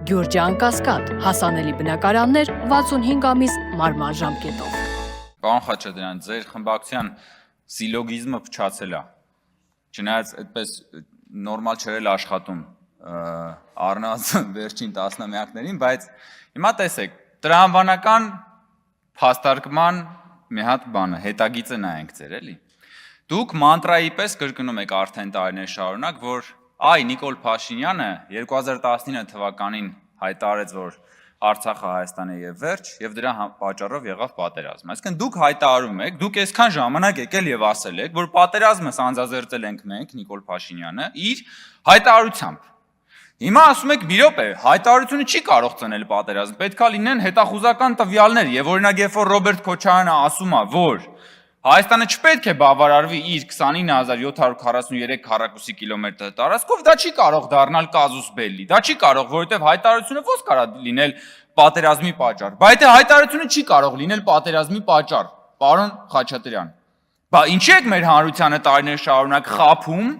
Գյուրջան Կասկադ, հասանելի բնակարաններ 65 ամիս մարման ժամկետով։ Պարոն Խաչատրյան, ձեր խմբակցության սիլոգիզմը փչացել է։ Չնայած այդպես նորմալ չէր աշխատում առնված վերջին տասնամյակներին, բայց հիմա տեսեք, տրամաբանական փաստարկման մի հատ բանը, հետագիծը նայենք ձեր, էլի։ Դուք մանտրայի պես կրկնում եք արդեն տարիներ շարունակ, որ Նիկոլ Փաշինյանը 2019 թվականին հայտարարեց, որ Արցախը Հայաստան է եւ վերջ, եւ դրա պատճառով եղավ պատերազմ։ Այսինքն դուք հայտարարում եք, դուք այսքան ժամանակ եկել եւ ասել եք, որ պատերազմը սանձազերծել ենք մենք, Նիկոլ Փաշինյանը, իր հայտարարությամբ։ Հիմա ասում եք՝ մի րոպե, հայտարարությունը չի կարող ծնել պատերազմ, պետքա լինեն հետախուզական տվյալներ, եւ օրինակ երբ որ Ռոբերտ Քոչարյանը ասում է, որ Հայաստանը չպետք է բավարարվի իր 29743 քառակուսի կիլոմետր տարածքով, դա չի կարող դառնալ կազուս բելլի, դա չի կարող, որովհետև հայտարարությունը ո՞ց կարա լինել պատերազմի պատճառ։ Բայց այդ հայտարարությունը չի կարող լինել պատերազմի պատճառ, պարոն Խաչատրյան։ Բա ինչի՞ եք մեր հանրությանը տարիներ շարունակ խաբում,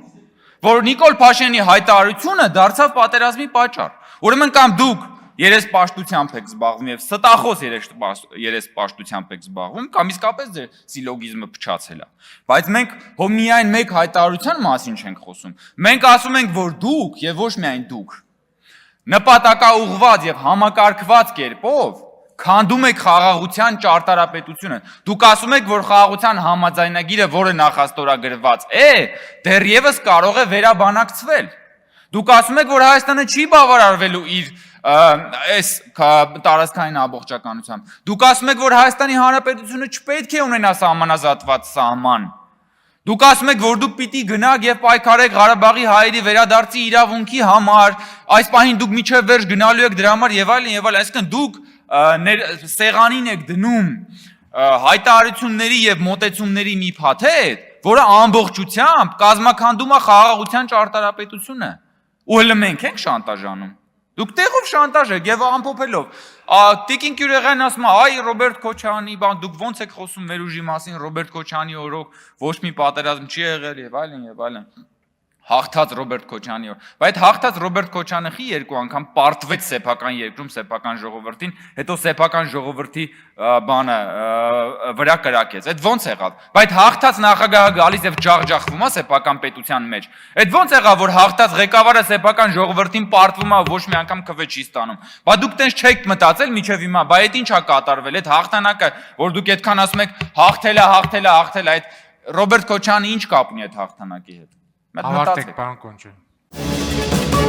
որ Նիկոլ Փաշինյանի հայտարարությունը դարձավ պատերազմի պատճառ։ Ուրեմն կամ դուք երեսպաշտությամբ եք զբաղվում եւ ստախոս երեսպաշտությամբ եք զբաղվում, կամ իսկապես ձեր սիլոգիզմը փչացել է։ Բայց մենք հո միայն մեկ հայտարարության մասին չենք խոսում։ Մենք ասում ենք, որ դուք եւ ոչ միայն դուք նպատակաուղղված եւ համակարգված կերպով քանդում եք խաղաղության ճարտարապետությունը։ Դուք ասում եք, որ խաղաղության համաձայնագիրը, որը նախաստորագրված է, դեռևս կարող է վերաբանակցվել։ Դուք ասում եք, որ Հայաստանը չի բավարարվելու իր այս տարածքային ամբողջականությամբ։ Դուք ասում եք, որ Հայաստանի Հանրապետությունը չպետք է ունենա սահմանազատված սահման։ Դուք ասում եք, որ դուք պիտի գնաք եւ պայքարեք Ղարաբաղի հայերի վերադարձի իրավունքի համար, այս պահին դուք միջև վերջ գնալու եք դրա համար եւ այլն եւ այլն, այսինքն դուք սեղանին եք դնում հայտարարությունների եւ մոտեցումների մի փաթեթ, որը ամբողջությամբ կազմաքանդում է խաղաղության ճարտարապետությունը։ Ու հələ մենք ենք շանտաժանում։ Դուք տեղով շանտաժ եք եւ ամփոփելով։ Տիկին Կյուրեղյանն ասում է, Ռոբերտ Քոչարյանի բան, դուք ոնց եք խոսում մեր ուժի մասին, Ռոբերտ Քոչարյանի օրոք ոչ մի պատերազմ չի եղել եւ այլն եւ այլն։ Հաղթած Ռոբերտ Քոչարյանի օր։ Բայց հաղթած Ռոբերտ Քոչարյանը խի երկու անգամ պարտվեց սեփական երկրում սեփական ժողովրդին, հետո սեփական ժողովրդի բանը վրա կրակեց։ Այդ ոնց եղավ։ Բայց հաղթած նախագահը գալիս եւ ջախջախվում է սեփական պետության մեջ։ Այդ ոնց եղավ, որ հաղթած ղեկավարը սեփական ժողովրդին պարտվում է, ոչ մի անգամ քվե չի ստանում։ Բա դուք տենց չեք մտածել միջև հիմա, բա այդ ի՞նչ է կատարվել, այդ հաղթանակը, որ դուք այդքան ասում եք հաղթել է, այդ Ռոբերտ Քոչարյանը ի՞նչ կապ ունի այդ հաղթանակի հետ։ Ավարտեք, պարոն Կոնչյան։